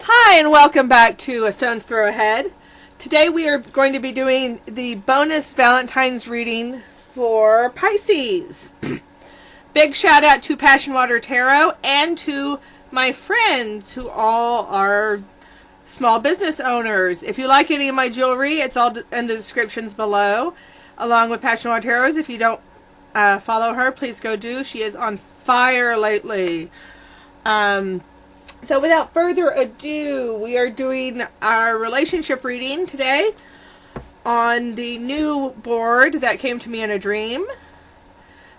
Hi, and welcome back to A Stone's Throw Ahead. Today we are going to be doing the bonus Valentine's reading for Pisces. Big shout out to Passion Water Tarot and to my friends who all are small business owners. If you like any of my jewelry, it's all in the descriptions below, along with Passion Water Tarot. If you don't follow her, please go do. She is on fire lately. So without further ado, we are doing our relationship reading today on the new board that came to me in a dream.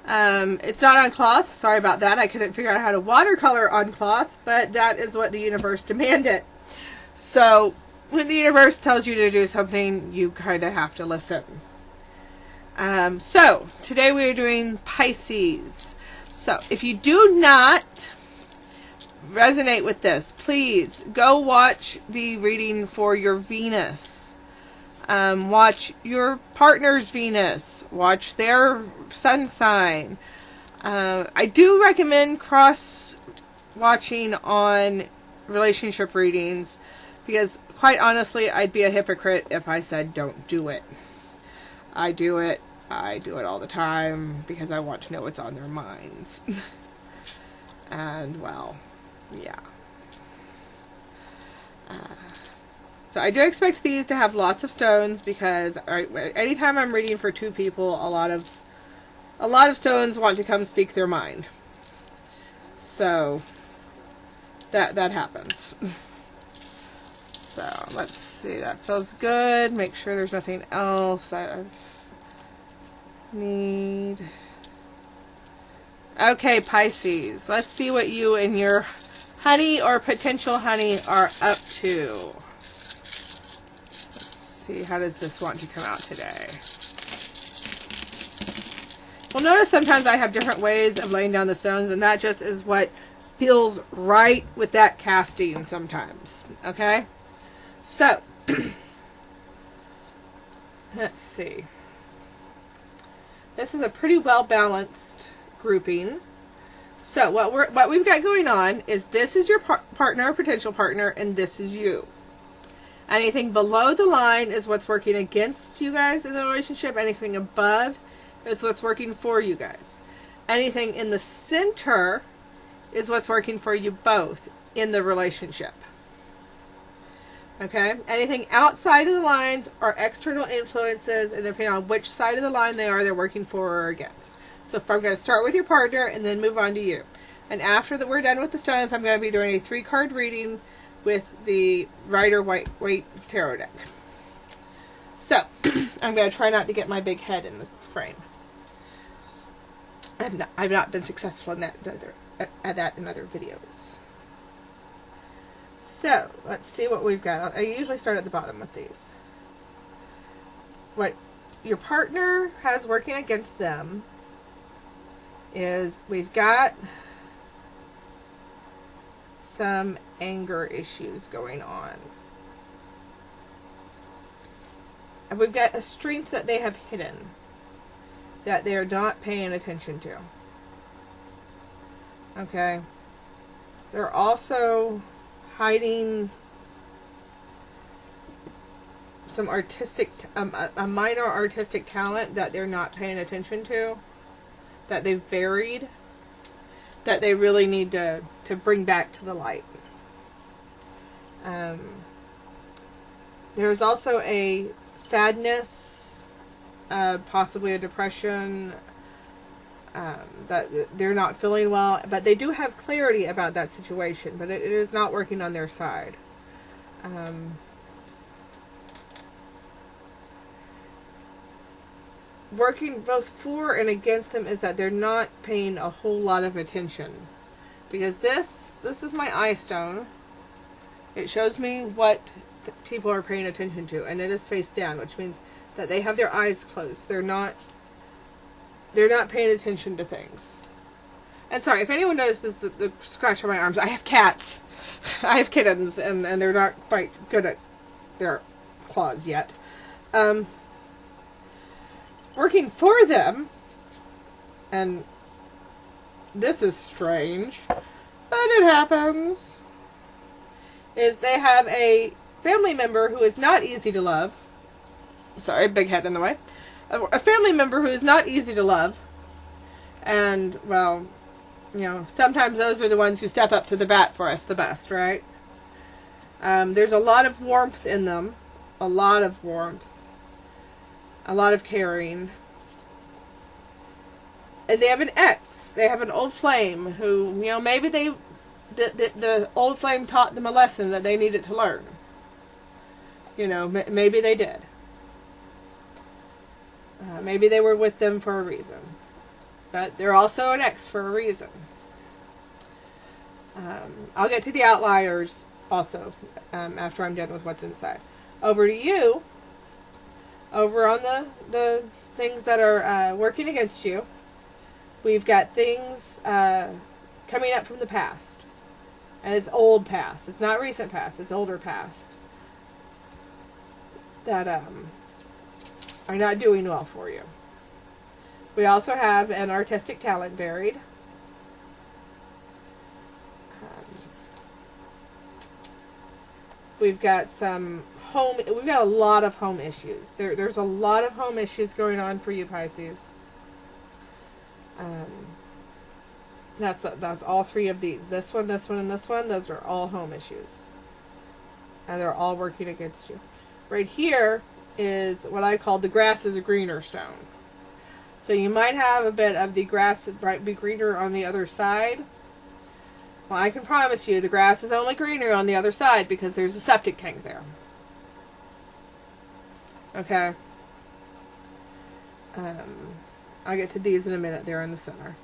It's not on cloth. Sorry about that. I couldn't figure out how to watercolor on cloth, but that is what the universe demanded. So when the universe tells you to do something, you kind of have to listen. So today we are doing Pisces. So if you do not resonate with this, please go watch the reading for your Venus. Watch your partner's Venus. Watch their sun sign. I do recommend cross-watching on relationship readings because, quite honestly, I'd be a hypocrite if I said don't do it. I do it. I do it all the time because I want to know what's on their minds. And, well, yeah. So I do expect these to have lots of stones because anytime I'm reading for two people, a lot of stones want to come speak their mind. So that happens. So let's see. That feels good. Make sure there's nothing else I need. Okay, Pisces. Let's see what you and your honey or potential honey are up to. Let's see, how does this want to come out today? Well, notice sometimes I have different ways of laying down the stones, and that just is what feels right with that casting sometimes. Okay? So, let's see. This is a pretty well-balanced grouping. So what we've got going on is this is your partner or potential partner, and this is you. Anything below the line is what's working against you guys in the relationship. Anything above is what's working for you guys. Anything in the center is what's working for you both in the relationship. Okay? Anything outside of the lines are external influences, and depending on which side of the line they are, they're working for or against. So if I'm going to start with your partner and then move on to you. And after that we're done with the stones, I'm going to be doing a 3-card reading with the Rider-Waite Tarot deck. So, I'm going to try not to get my big head in the frame. I've not been successful in that in other videos. So, let's see what we've got. I usually start at the bottom with these. What your partner has working against them is we've got some anger issues going on. And we've got a strength that they have hidden that they're not paying attention to. Okay. They're also hiding some artistic, a minor artistic talent that they're not paying attention to, that they've buried, that they really need to bring back to the light. There's also a sadness, possibly a depression, that they're not feeling well, but they do have clarity about that situation, but it is not working on their side. Working both for and against them is that they're not paying a whole lot of attention. Because this is my eye stone. It shows me what people are paying attention to, and it is face down, which means that they have their eyes closed. They're not paying attention to things. And sorry, if anyone notices the scratch on my arms, I have cats. I have kittens, and they're not quite good at their claws yet. Working for them, and this is strange, but it happens, is they have a family member who is not easy to love. Sorry, big head in the way. A family member who is not easy to love. And, well, you know, sometimes those are the ones who step up to the bat for us the best, right? There's a lot of warmth in them. A lot of warmth. A lot of caring. And they have an ex. They have an old flame who, you know, maybe the old flame taught them a lesson that they needed to learn. You know, maybe they did. Maybe they were with them for a reason. But they're also an ex for a reason. I'll get to the outliers also after I'm done with what's inside. Over to you. Over on the things that are working against you. We've got things coming up from the past. And it's old past. It's not recent past. It's older past. That are not doing well for you. We also have an artistic talent buried. We've got we've got a lot of home issues. There's a lot of home issues going on for you, Pisces. That's all three of these. This one, and this one. Those are all home issues. And they're all working against you. Right here is what I call the grass is a greener stone. So you might have a bit of the grass that might be greener on the other side. Well, I can promise you the grass is only greener on the other side because there's a septic tank there. Okay. I'll get to these in a minute. They're in the center.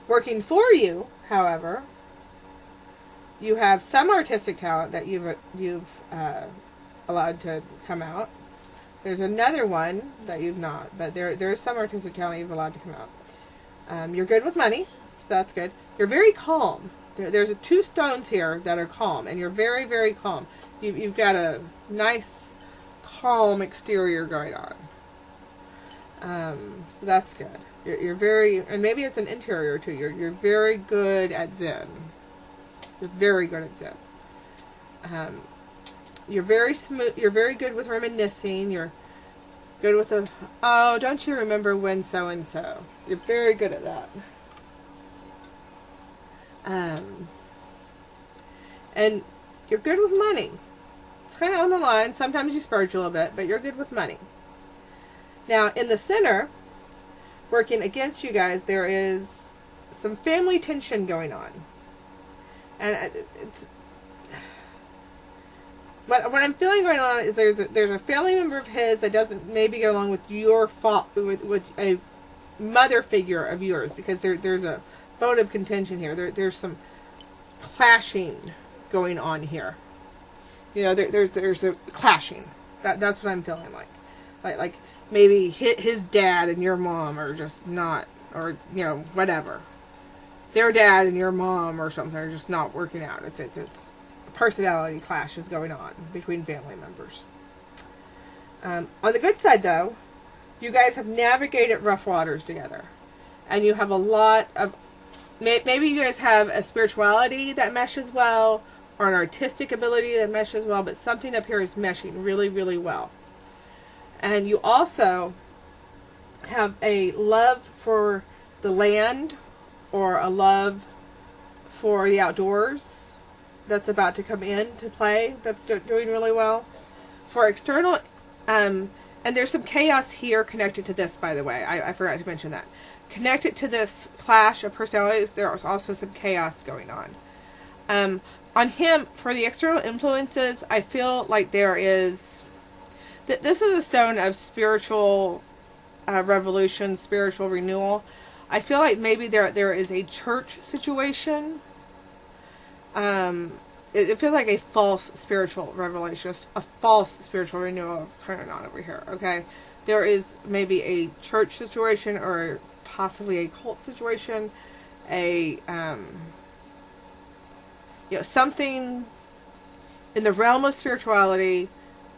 Working for you, however, you have some artistic talent that you've allowed to come out. There's another one that you've not, but there's some artistic talent you've allowed to come out. You're good with money, so that's good. You're very calm. There's two stones here that are calm, and you're very, very calm. You've got a nice, calm exterior going on. So that's good. You're very, and maybe it's an interior too. You're very good at Zen. You're very good at Zen. You're very smooth. You're very good with reminiscing. You're good with oh, don't you remember when so and so? You're very good at that. And you're good with money. It's kind of on the line. Sometimes you splurge a little bit, but you're good with money. Now, in the center, working against you guys, there is some family tension going on. And it's what I'm feeling going on is there's a family member of his that doesn't maybe get along with your with a mother figure of yours, because there's a bone of contention here. There's some clashing going on here. You know, there's a clashing. That's what I'm feeling like. Like maybe his dad and your mom are just not, or you know, whatever. Their dad and your mom or something are just not working out. It's a personality clash is going on between family members. On the good side, though, you guys have navigated rough waters together, and you have a lot of. Maybe you guys have a spirituality that meshes well, or an artistic ability that meshes well, but something up here is meshing really, really well. And you also have a love for the land, or a love for the outdoors that's about to come in to play, that's doing really well. For external, and there's some chaos here connected to this, by the way. I forgot to mention that. Connected to this clash of personalities, there's also some chaos going on. On him, for the external influences, I feel like there is... This is a stone of spiritual revolution, spiritual renewal. I feel like maybe there is a church situation. It feels like a false spiritual revelation, a false spiritual renewal going on over here, okay? There is maybe a church situation, or possibly a cult situation, something in the realm of spirituality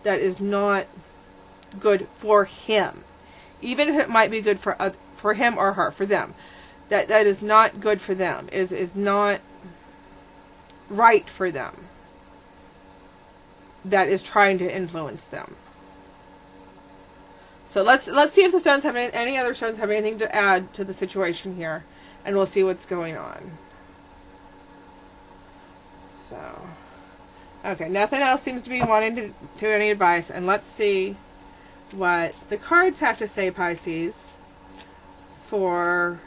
that is not good for him. Even if it might be good for him or her, for them. That is not good for them. Is not right for them. that is trying to influence them. So let's see if the stones have any other stones have anything to add to the situation here, and we'll see what's going on. So, okay, nothing else seems to be wanting to any advice, and let's see what the cards have to say, Pisces, for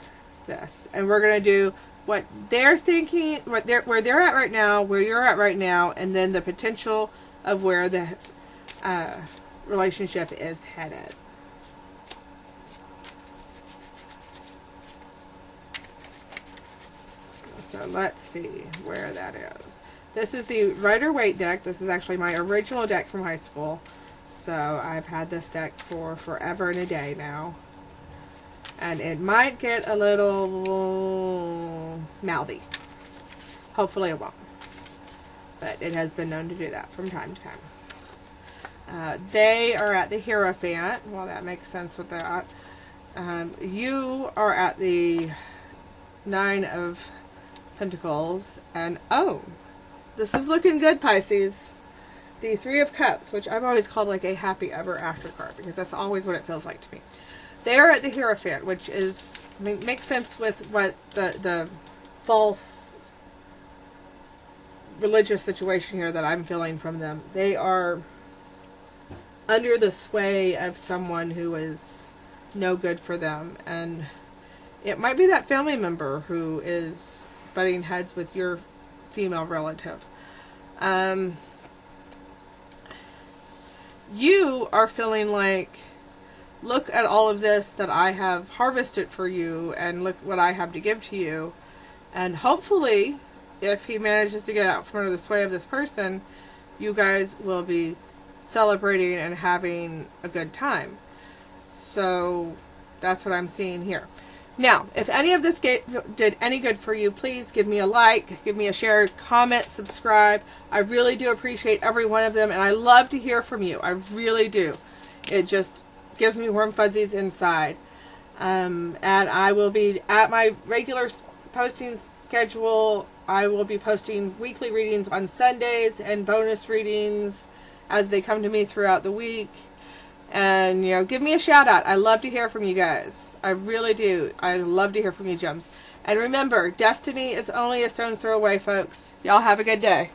this. And we're going to do what they're thinking, where they're at right now, where you're at right now, and then the potential of where the relationship is headed. So let's see where that is. This is the Rider-Waite deck. This is actually my original deck from high school. So I've had this deck for forever and a day now. And it might get a little mouthy. Hopefully it won't. But it has been known to do that from time to time. They are at the Hierophant. Well, that makes sense with that. You are at the Nine of Pentacles. And, oh, this is looking good, Pisces. The Three of Cups, which I've always called like a happy ever after card, because that's always what it feels like to me. They are at the Hierophant, which is, makes sense with what the false religious situation here that I'm feeling from them. They are under the sway of someone who is no good for them, and it might be that family member who is butting heads with your female relative. You are feeling like, look at all of this that I have harvested for you, and look what I have to give to you. And hopefully, if he manages to get out from under the sway of this person, you guys will be celebrating and having a good time. So that's what I'm seeing here. Now, if any of this did any good for you, please give me a like, give me a share, comment, subscribe. I really do appreciate every one of them, and I love to hear from you. I really do. It just gives me warm fuzzies inside. And I will be at my regular posting schedule. I will be posting weekly readings on Sundays and bonus readings as they come to me throughout the week. And, you know, give me a shout out. I love to hear from you guys. I really do. I love to hear from you, gems. And remember, destiny is only a stone's throw away, folks. Y'all have a good day.